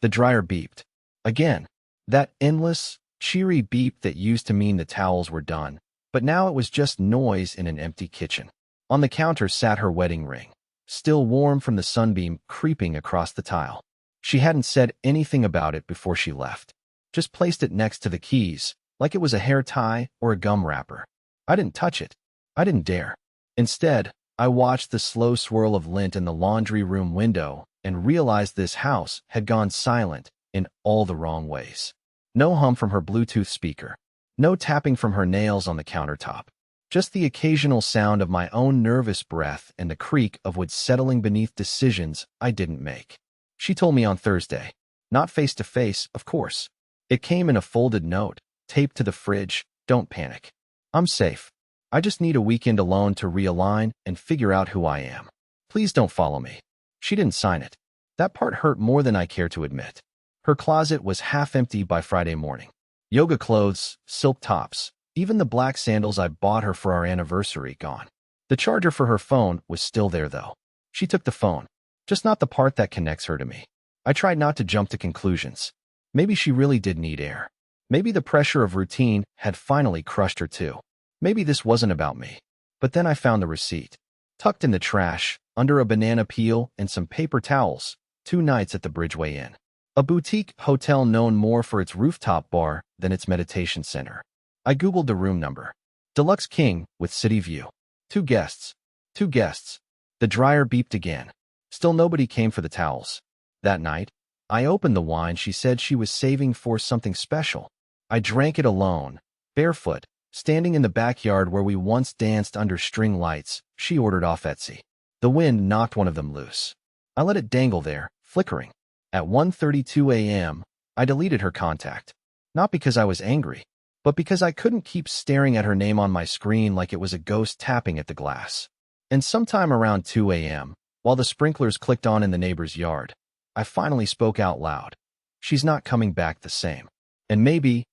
The dryer beeped. Again. That endless, cheery beep that used to mean the towels were done, but now it was just noise in an empty kitchen. On the counter sat her wedding ring, still warm from the sunbeam creeping across the tile. She hadn't said anything about it before she left, just placed it next to the keys, like it was a hair tie or a gum wrapper. I didn't touch it. I didn't dare. Instead, I watched the slow swirl of lint in the laundry room window and realized this house had gone silent in all the wrong ways. No hum from her Bluetooth speaker. No tapping from her nails on the countertop. Just the occasional sound of my own nervous breath and the creak of wood settling beneath decisions I didn't make. She told me on Thursday. Not face to face, of course. It came in a folded note, taped to the fridge. Don't panic. I'm safe. I just need a weekend alone to realign and figure out who I am. Please don't follow me. She didn't sign it. That part hurt more than I care to admit. Her closet was half empty by Friday morning. Yoga clothes, silk tops, even the black sandals I bought her for our anniversary gone. The charger for her phone was still there though. She took the phone, just not the part that connects her to me. I tried not to jump to conclusions. Maybe she really did need air. Maybe the pressure of routine had finally crushed her too. Maybe this wasn't about me. But then I found the receipt. Tucked in the trash, under a banana peel and some paper towels, 2 nights at the Bridgeway Inn. A boutique hotel known more for its rooftop bar than its meditation center. I googled the room number. Deluxe King with city view. 2 guests. 2 guests. The dryer beeped again. Still nobody came for the towels. That night, I opened the wine she said she was saving for something special. I drank it alone, barefoot, standing in the backyard where we once danced under string lights she ordered off Etsy. The wind knocked one of them loose. I let it dangle there, flickering. At 1:32 a.m., I deleted her contact. Not because I was angry, but because I couldn't keep staring at her name on my screen like it was a ghost tapping at the glass. And sometime around 2 a.m., while the sprinklers clicked on in the neighbor's yard, I finally spoke out loud. She's not coming back the same. And maybe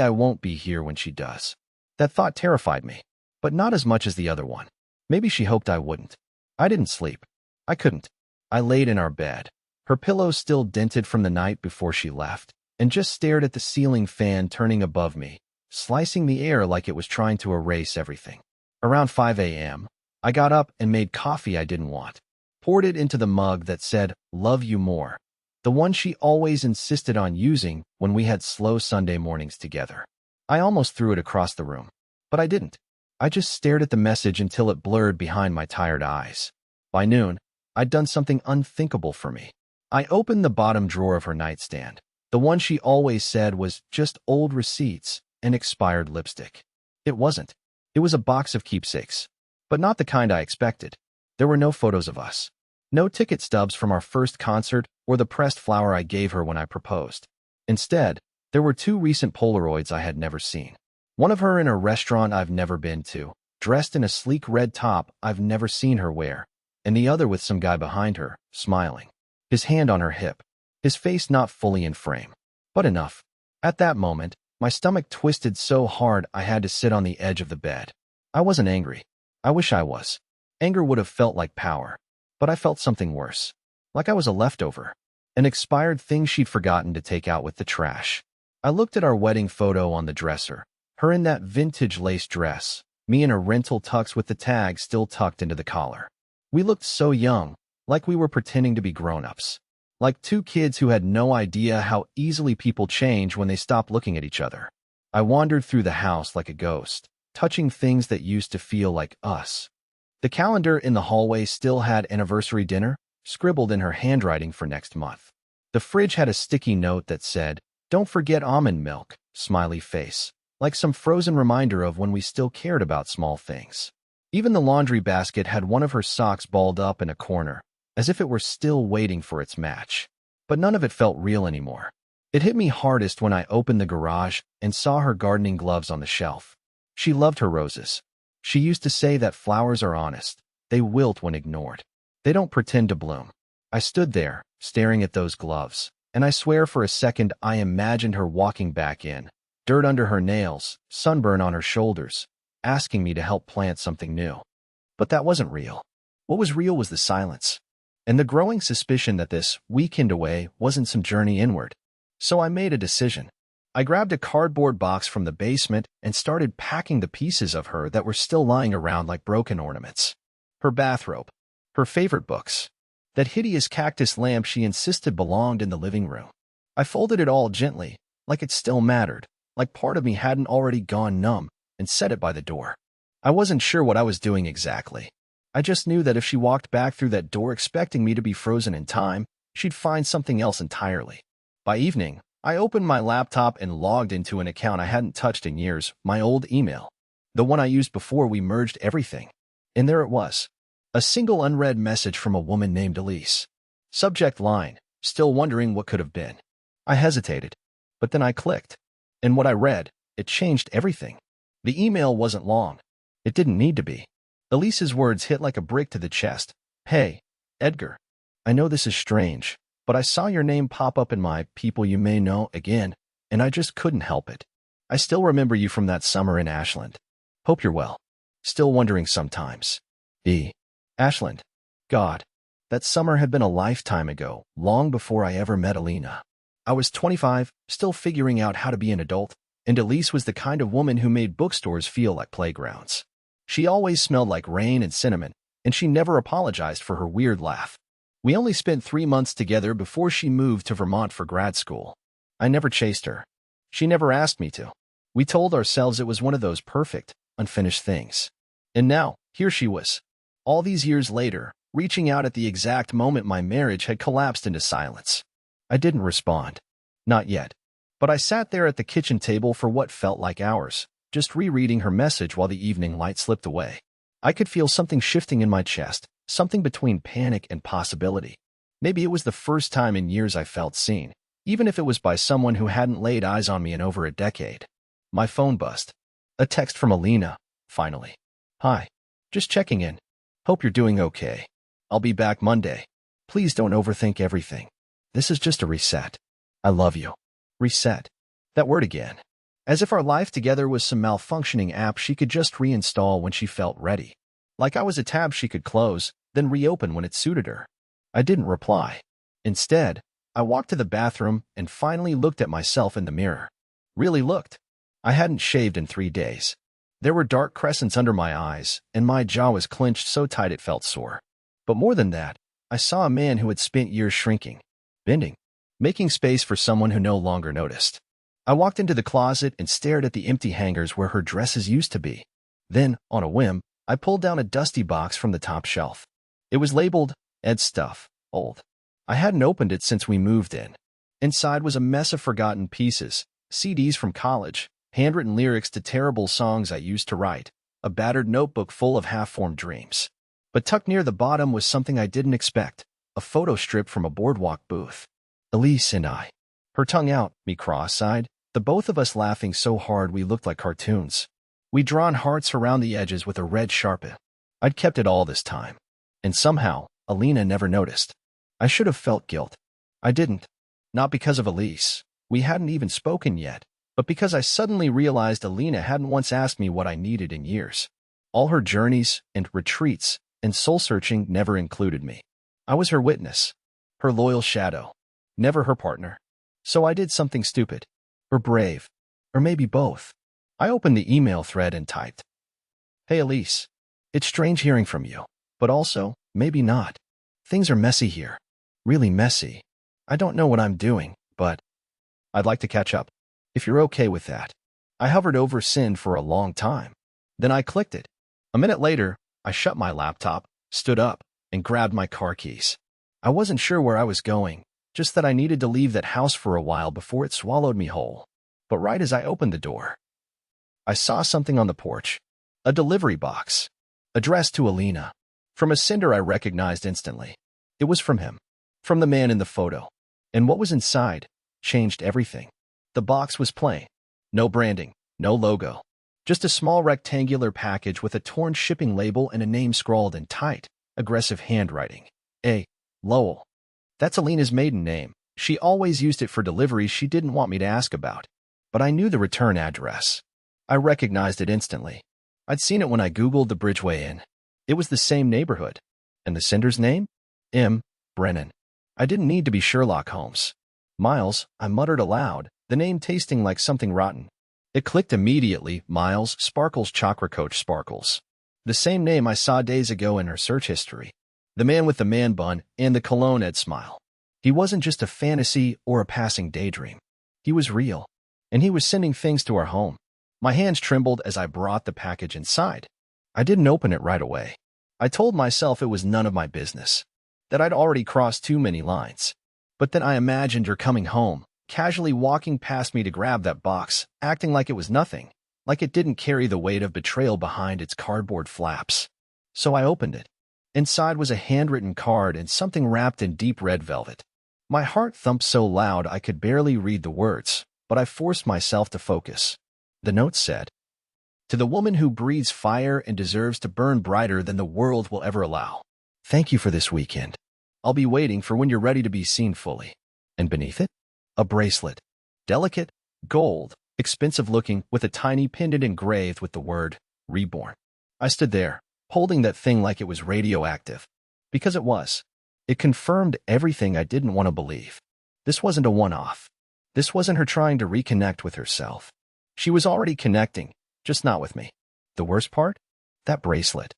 I won't be here when she does. That thought terrified me, but not as much as the other one. Maybe she hoped I wouldn't. I didn't sleep. I couldn't. I laid in our bed, her pillows still dented from the night before she left, and just stared at the ceiling fan turning above me, slicing the air like it was trying to erase everything. Around 5 a.m., I got up and made coffee I didn't want, poured it into the mug that said, "Love you more," the one she always insisted on using when we had slow Sunday mornings together. I almost threw it across the room, but I didn't. I just stared at the message until it blurred behind my tired eyes. By noon, I'd done something unthinkable for me. I opened the bottom drawer of her nightstand, the one she always said was just old receipts and expired lipstick. It wasn't. It was a box of keepsakes, but not the kind I expected. There were no photos of us. No ticket stubs from our first concert or the pressed flower I gave her when I proposed. Instead, there were 2 recent Polaroids I had never seen. One of her in a restaurant I've never been to, dressed in a sleek red top I've never seen her wear, and the other with some guy behind her, smiling, his hand on her hip, his face not fully in frame, but enough. At that moment, my stomach twisted so hard I had to sit on the edge of the bed. I wasn't angry. I wish I was. Anger would have felt like power, but I felt something worse. Like I was a leftover, an expired thing she'd forgotten to take out with the trash. I looked at our wedding photo on the dresser, her in that vintage lace dress, me in a rental tux with the tag still tucked into the collar. We looked so young, like we were pretending to be grown-ups. Like 2 kids who had no idea how easily people change when they stop looking at each other. I wandered through the house like a ghost, touching things that used to feel like us. The calendar in the hallway still had anniversary dinner, scribbled in her handwriting for next month. The fridge had a sticky note that said, "Don't forget almond milk," smiley face, like some frozen reminder of when we still cared about small things. Even the laundry basket had one of her socks balled up in a corner, as if it were still waiting for its match. But none of it felt real anymore. It hit me hardest when I opened the garage and saw her gardening gloves on the shelf. She loved her roses. She used to say that flowers are honest. They wilt when ignored. They don't pretend to bloom. I stood there, staring at those gloves, and I swear for a second I imagined her walking back in, dirt under her nails, sunburn on her shoulders, asking me to help plant something new. But that wasn't real. What was real was the silence. and the growing suspicion that this weekend away wasn't some journey inward. So I made a decision. I grabbed a cardboard box from the basement and started packing the pieces of her that were still lying around like broken ornaments. Her bathrobe, her favorite books, that hideous cactus lamp she insisted belonged in the living room. I folded it all gently, like it still mattered, like part of me hadn't already gone numb, and set it by the door. I wasn't sure what I was doing exactly. I just knew that if she walked back through that door expecting me to be frozen in time, she'd find something else entirely. By evening, I opened my laptop and logged into an account I hadn't touched in years, my old email, the one I used before we merged everything. And there it was, a single unread message from a woman named Elise. Subject line, still wondering what could have been. I hesitated, but then I clicked. And what I read, it changed everything. The email wasn't long. It didn't need to be. Elise's words hit like a brick to the chest. Hey, Edgar. I know this is strange, but I saw your name pop up in my people you may know again, and I just couldn't help it. I still remember you from that summer in Ashland. Hope you're well. Still wondering sometimes. Ashland. God, that summer had been a lifetime ago, long before I ever met Alina. I was 25, still figuring out how to be an adult, and Elise was the kind of woman who made bookstores feel like playgrounds. She always smelled like rain and cinnamon, and she never apologized for her weird laugh. We only spent 3 months together before she moved to Vermont for grad school. I never chased her. She never asked me to. We told ourselves it was one of those perfect, unfinished things. And now, here she was. All these years later, reaching out at the exact moment my marriage had collapsed into silence. I didn't respond. Not yet. But I sat there at the kitchen table for what felt like hours, just rereading her message while the evening light slipped away. I could feel something shifting in my chest, something between panic and possibility. Maybe it was the first time in years I felt seen, even if it was by someone who hadn't laid eyes on me in over a decade. My phone buzzed. A text from Alina, finally. Hi. Just checking in. Hope you're doing okay. I'll be back Monday. Please don't overthink everything. This is just a reset. I love you. Reset. That word again. As if our life together was some malfunctioning app she could just reinstall when she felt ready. Like I was a tab she could close, then reopen when it suited her. I didn't reply. Instead, I walked to the bathroom and finally looked at myself in the mirror. Really looked. I hadn't shaved in 3 days. There were dark crescents under my eyes, and my jaw was clenched so tight it felt sore. But more than that, I saw a man who had spent years shrinking, bending, making space for someone who no longer noticed. I walked into the closet and stared at the empty hangers where her dresses used to be. Then, on a whim, I pulled down a dusty box from the top shelf. It was labeled, Ed Stuff, Old. I hadn't opened it since we moved in. Inside was a mess of forgotten pieces, CDs from college, handwritten lyrics to terrible songs I used to write, a battered notebook full of half-formed dreams. But tucked near the bottom was something I didn't expect, a photo strip from a boardwalk booth. Elise and I. Her tongue out, me cross-eyed, the both of us laughing so hard we looked like cartoons. We'd drawn hearts around the edges with a red Sharpie. I'd kept it all this time. And somehow, Alina never noticed. I should have felt guilt. I didn't. Not because of Elise. We hadn't even spoken yet. But because I suddenly realized Alina hadn't once asked me what I needed in years. All her journeys and retreats and soul-searching never included me. I was her witness, her loyal shadow, never her partner. So I did something stupid, or brave, or maybe both. I opened the email thread and typed, Hey Elise, it's strange hearing from you, but also, maybe not. Things are messy here, really messy. I don't know what I'm doing, but I'd like to catch up. If you're okay with that. I hovered over send for a long time. Then I clicked it. A minute later, I shut my laptop, stood up, and grabbed my car keys. I wasn't sure where I was going, just that I needed to leave that house for a while before it swallowed me whole. But right as I opened the door, I saw something on the porch. A delivery box. Addressed to Alina. From a sender I recognized instantly. It was from him. From the man in the photo. And what was inside changed everything. The box was plain. No branding, no logo. Just a small rectangular package with a torn shipping label and a name scrawled in tight, aggressive handwriting. A. Lowell. That's Alina's maiden name. She always used it for deliveries she didn't want me to ask about. But I knew the return address. I recognized it instantly. I'd seen it when I Googled the Bridgeway Inn. It was the same neighborhood. And the sender's name? M. Brennan. I didn't need to be Sherlock Holmes. Miles, I muttered aloud, the name tasting like something rotten. It clicked immediately. Miles, Sparkles, Chakra Coach Sparkles. The same name I saw days ago in her search history. The man with the man bun and the cologne Ed smile. He wasn't just a fantasy or a passing daydream. He was real. And he was sending things to our home. My hands trembled as I brought the package inside. I didn't open it right away. I told myself it was none of my business, that I'd already crossed too many lines. But then I imagined her coming home, casually walking past me to grab that box, acting like it was nothing, like it didn't carry the weight of betrayal behind its cardboard flaps. So I opened it. Inside was a handwritten card and something wrapped in deep red velvet. My heart thumped so loud I could barely read the words, but I forced myself to focus. The note said, "To the woman who breathes fire and deserves to burn brighter than the world will ever allow. Thank you for this weekend. I'll be waiting for when you're ready to be seen fully." And beneath it, a bracelet. Delicate, gold, expensive-looking, with a tiny pendant engraved with the word, Reborn. I stood there, holding that thing like it was radioactive. Because it was. It confirmed everything I didn't want to believe. This wasn't a one-off. This wasn't her trying to reconnect with herself. She was already connecting, just not with me. The worst part? That bracelet.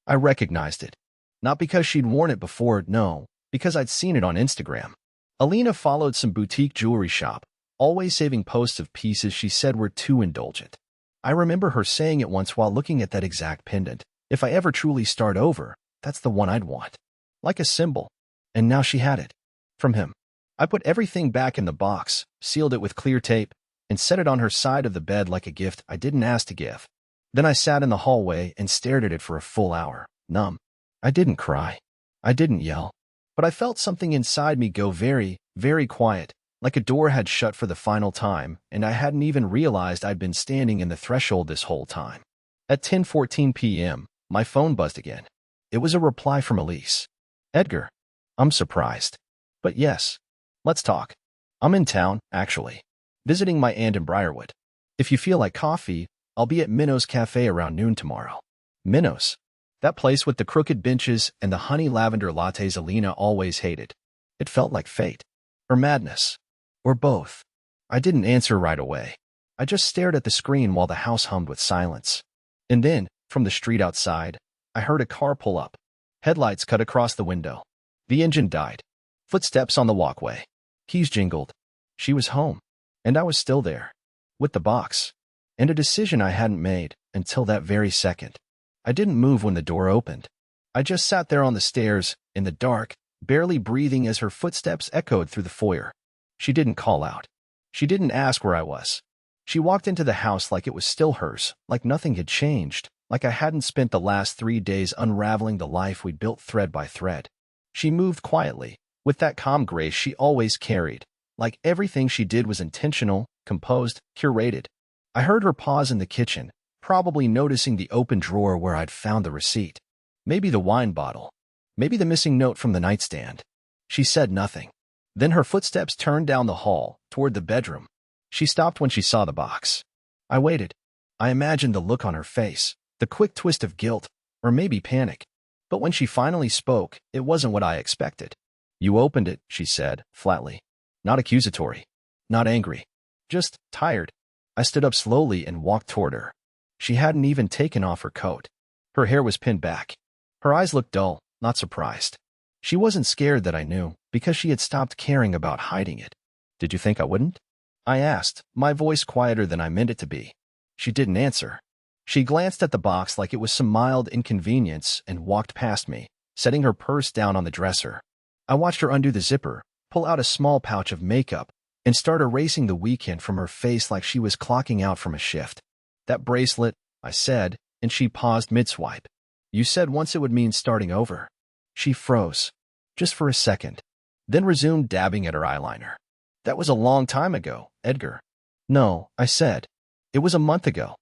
I recognized it. Not because she'd worn it before, no, because I'd seen it on Instagram. Alina followed some boutique jewelry shop, always saving posts of pieces she said were too indulgent. I remember her saying it once while looking at that exact pendant. If I ever truly start over, that's the one I'd want. Like a symbol. And now she had it. From him. I put everything back in the box, sealed it with clear tape, and set it on her side of the bed like a gift I didn't ask to give. Then I sat in the hallway and stared at it for a full hour, numb. I didn't cry. I didn't yell. But I felt something inside me go very, very quiet, like a door had shut for the final time, and I hadn't even realized I'd been standing in the threshold this whole time. At 10:14 p.m., my phone buzzed again. It was a reply from Elise. "Edgar, I'm surprised. But yes, let's talk. I'm in town, actually, visiting my aunt in Briarwood. If you feel like coffee, I'll be at Minnow's Cafe around noon tomorrow." Minnow's. That place with the crooked benches and the honey lavender lattes Alina always hated. It felt like fate. Or madness. Or both. I didn't answer right away. I just stared at the screen while the house hummed with silence. And then, from the street outside, I heard a car pull up. Headlights cut across the window. The engine died. Footsteps on the walkway. Keys jingled. She was home. And I was still there. With the box. And a decision I hadn't made until that very second. I didn't move when the door opened. I just sat there on the stairs, in the dark, barely breathing as her footsteps echoed through the foyer. She didn't call out. She didn't ask where I was. She walked into the house like it was still hers, like nothing had changed, like I hadn't spent the last 3 days unraveling the life we'd built thread by thread. She moved quietly, with that calm grace she always carried, like everything she did was intentional, composed, curated. I heard her pause in the kitchen, probably noticing the open drawer where I'd found the receipt. Maybe the wine bottle. Maybe the missing note from the nightstand. She said nothing. Then her footsteps turned down the hall, toward the bedroom. She stopped when she saw the box. I waited. I imagined the look on her face, the quick twist of guilt, or maybe panic. But when she finally spoke, it wasn't what I expected. "You opened it," she said, flatly. Not accusatory. Not angry. Just tired. I stood up slowly and walked toward her. She hadn't even taken off her coat. Her hair was pinned back. Her eyes looked dull, not surprised. She wasn't scared that I knew, because she had stopped caring about hiding it. "Did you think I wouldn't?" I asked, my voice quieter than I meant it to be. She didn't answer. She glanced at the box like it was some mild inconvenience and walked past me, setting her purse down on the dresser. I watched her undo the zipper, pull out a small pouch of makeup, and start erasing the weekend from her face like she was clocking out from a shift. "That bracelet," I said, and she paused mid-swipe. "You said once it would mean starting over." She froze, just for a second, then resumed dabbing at her eyeliner. "That was a long time ago, Edgar." "No," I said. "It was a month ago.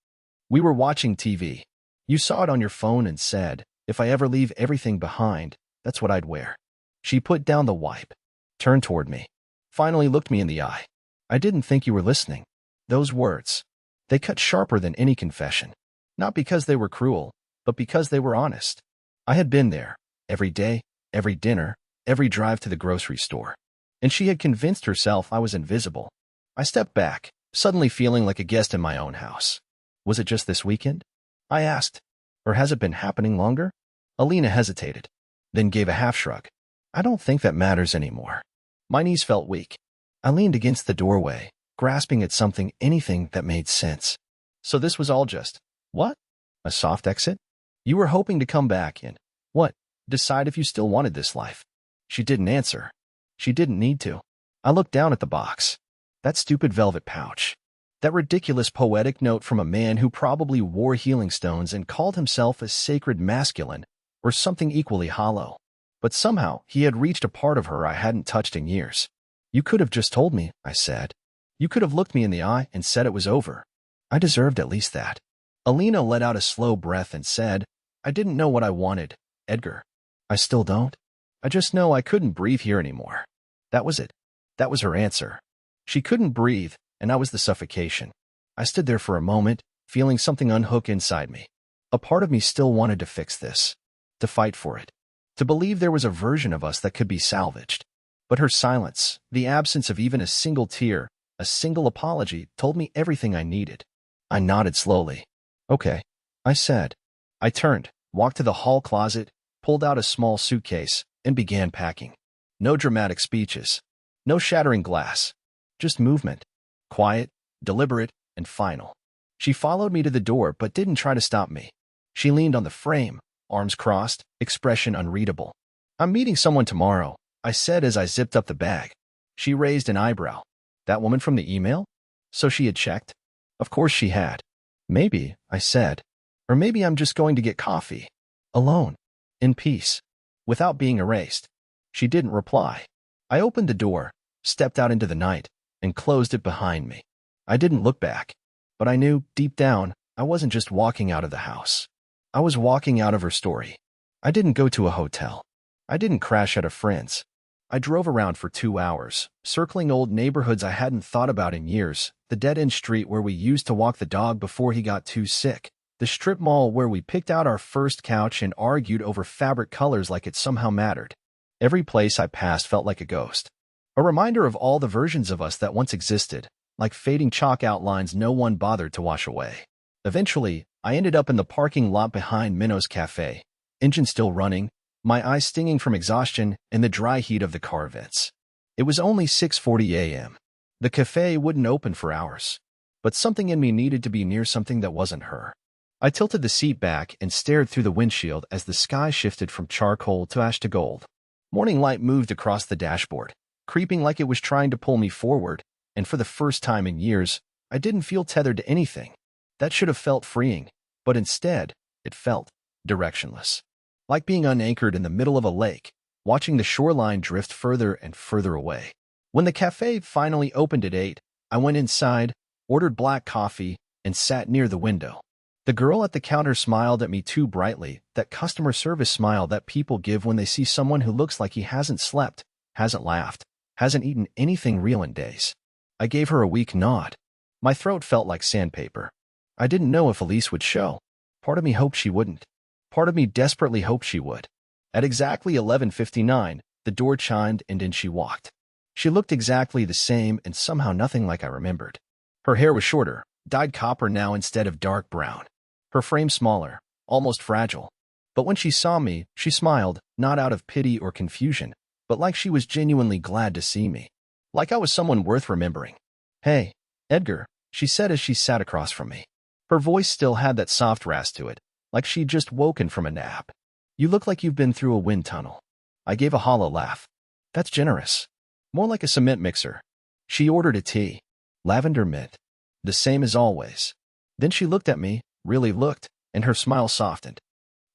We were watching TV. You saw it on your phone and said, if I ever leave everything behind, that's what I'd wear." She put down the wipe, turned toward me, finally looked me in the eye. "I didn't think you were listening." Those words. They cut sharper than any confession. Not because they were cruel, but because they were honest. I had been there, every day, every dinner, every drive to the grocery store. And she had convinced herself I was invisible. I stepped back, suddenly feeling like a guest in my own house. Was it just this weekend? I asked. Or has it been happening longer? Alina hesitated, then gave a half shrug. I don't think that matters anymore. My knees felt weak. I leaned against the doorway, grasping at anything that made sense. So this was all just, what? A soft exit? You were hoping to come back and, what, decide if you still wanted this life? She didn't answer. She didn't need to. I looked down at the box. That stupid velvet pouch. That ridiculous poetic note from a man who probably wore healing stones and called himself a sacred masculine, or something equally hollow. But somehow he had reached a part of her I hadn't touched in years. You could have just told me, I said. You could have looked me in the eye and said it was over. I deserved at least that. Alina let out a slow breath and said, I didn't know what I wanted, Edgar. I still don't. I just know I couldn't breathe here anymore. That was it. That was her answer. She couldn't breathe, and I was the suffocation. I stood there for a moment, feeling something unhook inside me. A part of me still wanted to fix this, to fight for it, to believe there was a version of us that could be salvaged. But her silence, the absence of even a single tear, a single apology, told me everything I needed. I nodded slowly. Okay, I said. I turned, walked to the hall closet, pulled out a small suitcase, and began packing. No dramatic speeches. No shattering glass. Just movement. Quiet, deliberate, and final. She followed me to the door but didn't try to stop me. She leaned on the frame, arms crossed, expression unreadable. I'm meeting someone tomorrow, I said as I zipped up the bag. She raised an eyebrow. That woman from the email? So she had checked? Of course she had. Maybe, I said. Or maybe I'm just going to get coffee. Alone. In peace. Without being erased. She didn't reply. I opened the door, stepped out into the night, and closed it behind me. I didn't look back. But I knew, deep down, I wasn't just walking out of the house. I was walking out of her story. I didn't go to a hotel. I didn't crash at a friend's. I drove around for 2 hours, circling old neighborhoods I hadn't thought about in years, the dead-end street where we used to walk the dog before he got too sick, the strip mall where we picked out our first couch and argued over fabric colors like it somehow mattered. Every place I passed felt like a ghost. A reminder of all the versions of us that once existed, like fading chalk outlines no one bothered to wash away. Eventually, I ended up in the parking lot behind Minnow's Cafe, engine still running, my eyes stinging from exhaustion and the dry heat of the car vents. It was only 6:40 a.m. The cafe wouldn't open for hours, but something in me needed to be near something that wasn't her. I tilted the seat back and stared through the windshield as the sky shifted from charcoal to ash to gold. Morning light moved across the dashboard, creeping like it was trying to pull me forward, and for the first time in years, I didn't feel tethered to anything. That should have felt freeing, but instead, it felt directionless. Like being unanchored in the middle of a lake, watching the shoreline drift further and further away. When the cafe finally opened at 8, I went inside, ordered black coffee, and sat near the window. The girl at the counter smiled at me too brightly, that customer service smile that people give when they see someone who looks like he hasn't slept, hasn't laughed, hasn't eaten anything real in days. I gave her a weak nod. My throat felt like sandpaper. I didn't know if Elise would show. Part of me hoped she wouldn't. Part of me desperately hoped she would. At exactly 11:59, the door chimed and in she walked. She looked exactly the same and somehow nothing like I remembered. Her hair was shorter, dyed copper now instead of dark brown. Her frame smaller, almost fragile. But when she saw me, she smiled, not out of pity or confusion, but like she was genuinely glad to see me. Like I was someone worth remembering. Hey, Edgar, she said as she sat across from me. Her voice still had that soft rasp to it, like she'd just woken from a nap. You look like you've been through a wind tunnel. I gave a hollow laugh. That's generous. More like a cement mixer. She ordered a tea. Lavender mint. The same as always. Then she looked at me, really looked, and her smile softened.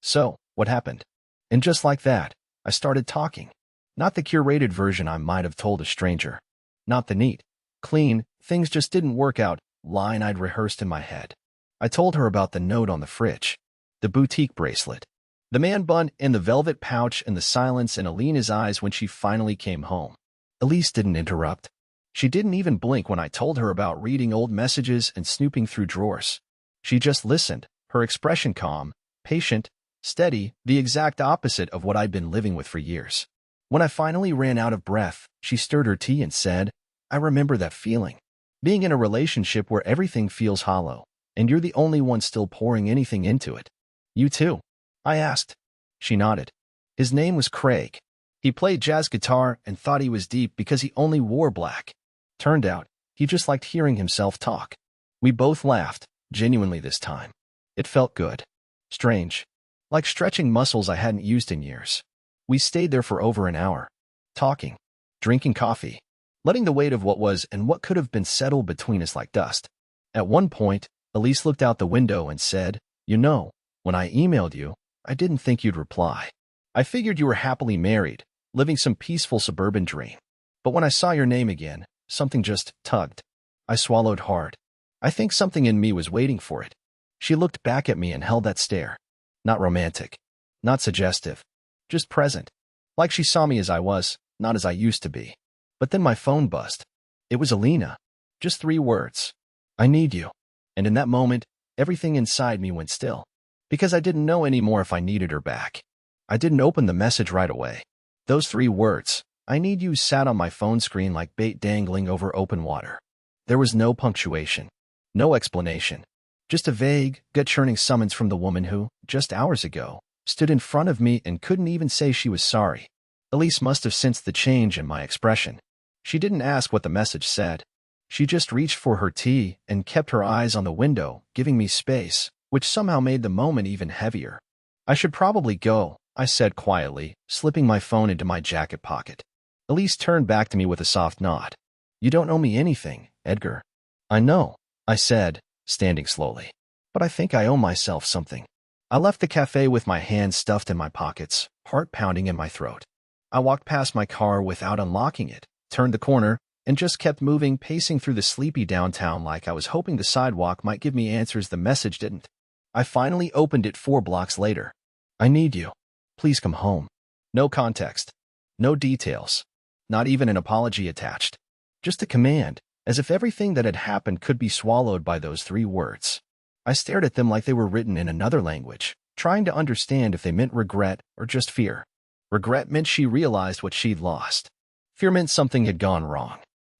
So, what happened? And just like that, I started talking. Not the curated version I might have told a stranger. Not the neat, clean, things just didn't work out line I'd rehearsed in my head. I told her about the note on the fridge. The boutique bracelet. The man bun and the velvet pouch and the silence in Alina's eyes when she finally came home. Elise didn't interrupt. She didn't even blink when I told her about reading old messages and snooping through drawers. She just listened, her expression calm, patient, steady, the exact opposite of what I'd been living with for years. When I finally ran out of breath, she stirred her tea and said, I remember that feeling. Being in a relationship where everything feels hollow, and you're the only one still pouring anything into it. You too? I asked. She nodded. His name was Craig. He played jazz guitar and thought he was deep because he only wore black. Turned out, he just liked hearing himself talk. We both laughed, genuinely this time. It felt good. Strange. Like stretching muscles I hadn't used in years. We stayed there for over an hour. Talking. Drinking coffee. Letting the weight of what was and what could have been settle between us like dust. At one point, Elise looked out the window and said, You know, when I emailed you, I didn't think you'd reply. I figured you were happily married, living some peaceful suburban dream. But when I saw your name again, something just tugged. I swallowed hard. I think something in me was waiting for it. She looked back at me and held that stare. Not romantic. Not suggestive. Just present. Like she saw me as I was, not as I used to be. But then my phone buzzed. It was Alina. Just 3 words. I need you. And in that moment, everything inside me went still. Because I didn't know anymore if I needed her back. I didn't open the message right away. Those 3 words, I need you, sat on my phone screen like bait dangling over open water. There was no punctuation. No explanation. Just a vague, gut-churning summons from the woman who, just hours ago, stood in front of me and couldn't even say she was sorry. Elise must have sensed the change in my expression. She didn't ask what the message said. She just reached for her tea and kept her eyes on the window, giving me space, which somehow made the moment even heavier. I should probably go, I said quietly, slipping my phone into my jacket pocket. Elise turned back to me with a soft nod. You don't owe me anything, Edgar. I know, I said, standing slowly. But I think I owe myself something. I left the cafe with my hands stuffed in my pockets, heart pounding in my throat. I walked past my car without unlocking it, turned the corner, and just kept moving, pacing through the sleepy downtown like I was hoping the sidewalk might give me answers the message didn't. I finally opened it 4 blocks later. I need you. Please come home. No context. No details. Not even an apology attached. Just a command, as if everything that had happened could be swallowed by those 3 words. I stared at them like they were written in another language, trying to understand if they meant regret or just fear. Regret meant she realized what she'd lost. Fear meant something had gone wrong.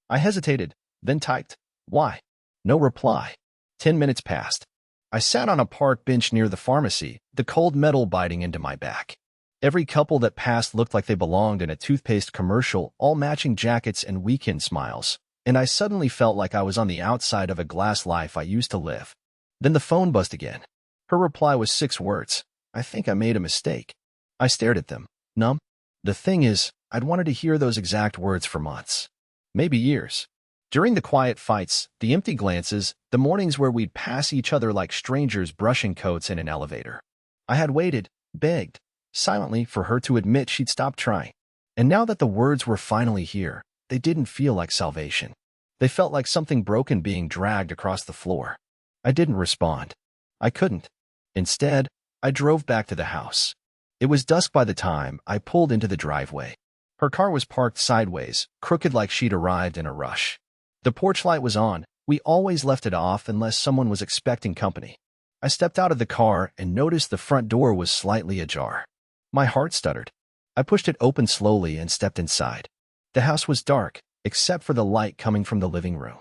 I hesitated, then typed, Why? No reply. 10 minutes passed. I sat on a park bench near the pharmacy, the cold metal biting into my back. Every couple that passed looked like they belonged in a toothpaste commercial, all matching jackets and weekend smiles, and I suddenly felt like I was on the outside of a glass life I used to live. Then the phone buzzed again. Her reply was 6 words. I think I made a mistake. I stared at them, numb. The thing is, I'd wanted to hear those exact words for months. Maybe years. During the quiet fights, the empty glances, the mornings where we'd pass each other like strangers brushing coats in an elevator. I had waited, begged, silently for her to admit she'd stopped trying. And now that the words were finally here, they didn't feel like salvation. They felt like something broken being dragged across the floor. I didn't respond. I couldn't. Instead, I drove back to the house. It was dusk by the time I pulled into the driveway. Her car was parked sideways, crooked like she'd arrived in a rush. The porch light was on. We always left it off unless someone was expecting company. I stepped out of the car and noticed the front door was slightly ajar. My heart stuttered. I pushed it open slowly and stepped inside. The house was dark, except for the light coming from the living room.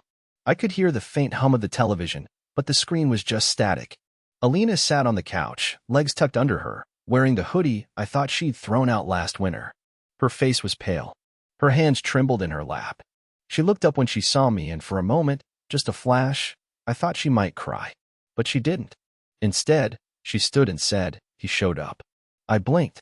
I could hear the faint hum of the television, but the screen was just static. Alina sat on the couch, legs tucked under her, wearing the hoodie I thought she'd thrown out last winter. Her face was pale. Her hands trembled in her lap. She looked up when she saw me, and for a moment, just a flash, I thought she might cry. But she didn't. Instead, she stood and said, He showed up. I blinked.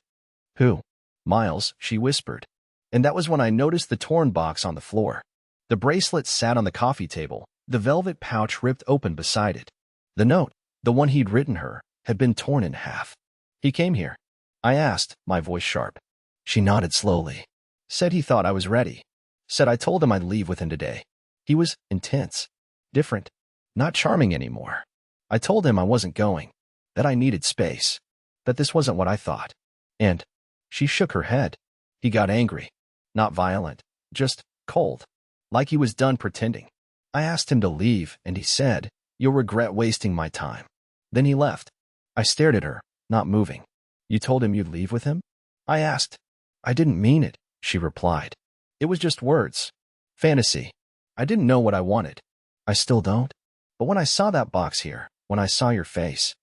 Who? Miles, she whispered. And that was when I noticed the torn box on the floor. The bracelet sat on the coffee table, the velvet pouch ripped open beside it. The note, the one he'd written her, had been torn in half. He came here. I asked, my voice sharp. She nodded slowly. Said he thought I was ready. Said I told him I'd leave with him today. He was intense. Different. Not charming anymore. I told him I wasn't going. That I needed space. That this wasn't what I thought. And she shook her head. He got angry. Not violent. Just cold. Like he was done pretending. I asked him to leave, and he said, You'll regret wasting my time. Then he left. I stared at her, not moving. You told him you'd leave with him? I asked. I didn't mean it, she replied. It was just words. Fantasy. I didn't know what I wanted. I still don't. But when I saw that box here, when I saw your face,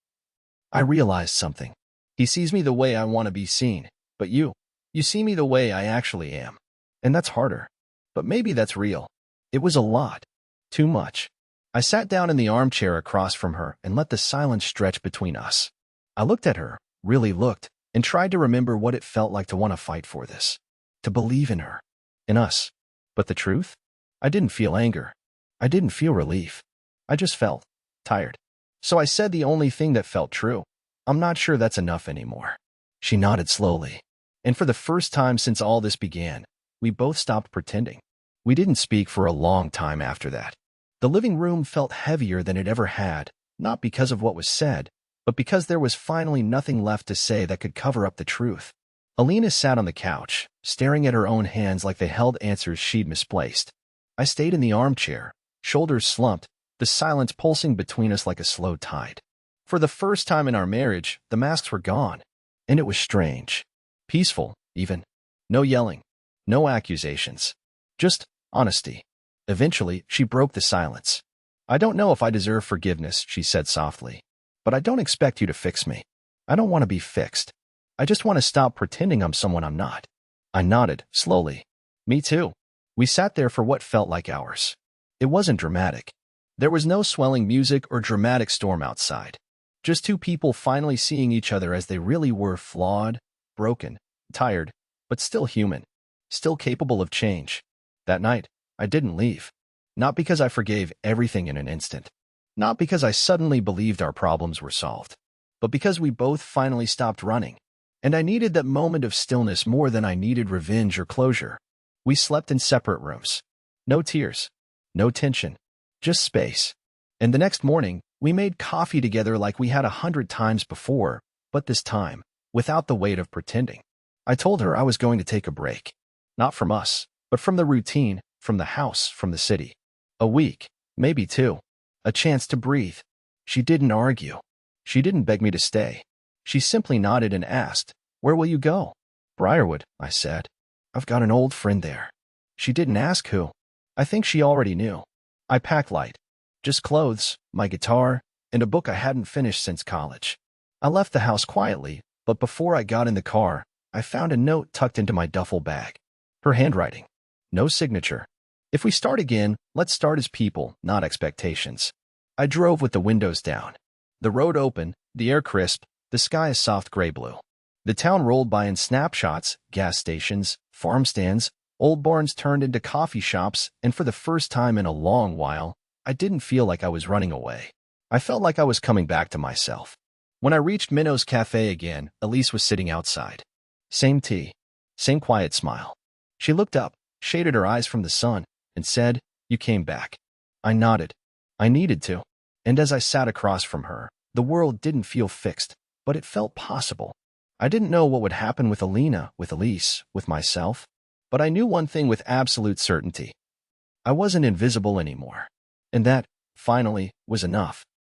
I realized something. He sees me the way I want to be seen, but you see me the way I actually am. And that's harder. But maybe that's real. It was a lot. Too much. I sat down in the armchair across from her and let the silence stretch between us. I looked at her, really looked, and tried to remember what it felt like to want to fight for this. To believe in her. In us. But the truth? I didn't feel anger. I didn't feel relief. I just felt tired. So I said the only thing that felt true. I'm not sure that's enough anymore. She nodded slowly. And for the first time since all this began, we both stopped pretending. We didn't speak for a long time after that. The living room felt heavier than it ever had, not because of what was said, but because there was finally nothing left to say that could cover up the truth. Alina sat on the couch, staring at her own hands like they held answers she'd misplaced. I stayed in the armchair, shoulders slumped, the silence pulsing between us like a slow tide. For the first time in our marriage, the masks were gone, and it was strange. Peaceful, even. No yelling. No accusations. Just honesty. Eventually, she broke the silence. I don't know if I deserve forgiveness, she said softly. But I don't expect you to fix me. I don't want to be fixed. I just want to stop pretending I'm someone I'm not. I nodded, slowly. Me too. We sat there for what felt like hours. It wasn't dramatic. There was no swelling music or dramatic storm outside. Just two people finally seeing each other as they really were, flawed, broken, tired, but still human. Still capable of change. That night, I didn't leave. Not because I forgave everything in an instant. Not because I suddenly believed our problems were solved. But because we both finally stopped running. And I needed that moment of stillness more than I needed revenge or closure. We slept in separate rooms. No tears. No tension. Just space. And the next morning, we made coffee together like we had 100 times before, but this time, without the weight of pretending. I told her I was going to take a break. Not from us, but from the routine, from the house, from the city. A week, maybe two. A chance to breathe. She didn't argue. She didn't beg me to stay. She simply nodded and asked, "Where will you go?" "Briarwood," I said. "I've got an old friend there." She didn't ask who. I think she already knew. I packed light. Just clothes, my guitar, and a book I hadn't finished since college. I left the house quietly, but before I got in the car, I found a note tucked into my duffel bag. Her handwriting. No signature. If we start again, let's start as people, not expectations. I drove with the windows down. The road open, the air crisp, the sky a soft gray blue. The town rolled by in snapshots, gas stations, farm stands, old barns turned into coffee shops, and for the first time in a long while, I didn't feel like I was running away. I felt like I was coming back to myself. When I reached Minnow's Cafe again, Elise was sitting outside. Same tea. Same quiet smile. She looked up, shaded her eyes from the sun, and said, "You came back." I nodded. I needed to. And as I sat across from her, the world didn't feel fixed, but it felt possible. I didn't know what would happen with Alina, with Elise, with myself. But I knew one thing with absolute certainty. I wasn't invisible anymore. And that, finally, was enough.